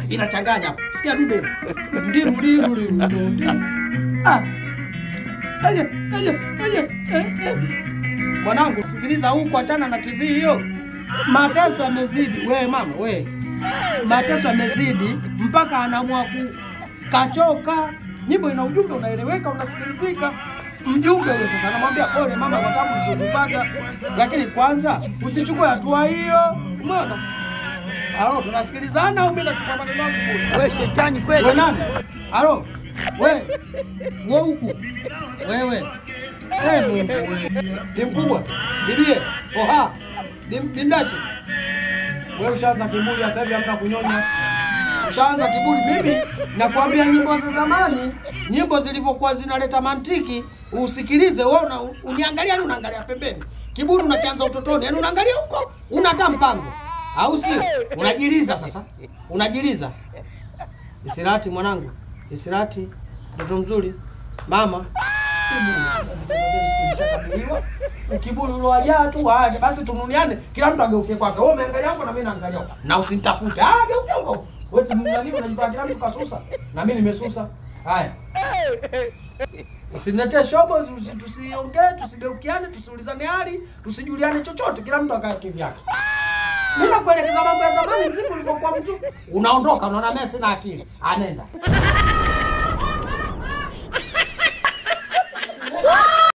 Inachanganya. Sikia dude. Ndiru. Aje. Mwanangu, sikiliza huko, achana na TV hiyo. Mateso yamezidi. We mama, we. Mateso yamezidi mpaka anaamua kachoka. Nyimbo ina ujumbe unaeleweka, unasikilizika. Mjumbe yule sasa anamwambia pole mama kwa tabu ulizopata, lakini kwanza usichukue hatua hiyo. Umeona? Halo, tunasikilizana au mimi nachukua maneno yangu bure? Wewe shetani kweli. Wewe nani? Halo. Wewe huku. Wewe. Mungu wewe. Ni mkubwa. Bibie. Oha. Dindashi. Wewe ushaanza kiburi sasa hivi, hamna kunyonya. Ushaanza kiburi. Mimi nakwambia nyimbo za zamani, nyimbo zilivyokuwa zinaleta mantiki, usikilize. Wewe uniangalia, unaangalia pembeni. Kiburi unakianza utotoni. Yaani unaangalia huko, unata mpango. Au sio? Unajiliza sasa. Unajiliza. Isirati mwanangu. Isirati. Mtoto mzuri. Mama. Kiburi uliowajaa tu aje basi tununiane, kila mtu ageuke kwake. Wewe umeangalia hapo na mimi naangalia hapo. Na usinitafute. Geuke huko. Wewe si mnani unajipanga kila mtu kasusa. Na mimi nimesusa. Haya. Usiniletee shobo, tusiongee, tusigeukiane, tusiulizane hali, tusijuliane chochote, kila mtu akae kivyake. Mimi nakuelekeza mambo ya zamani, mziki ulivyokuwa mtu unaondoka, unaona mimi sina akili. Anenda.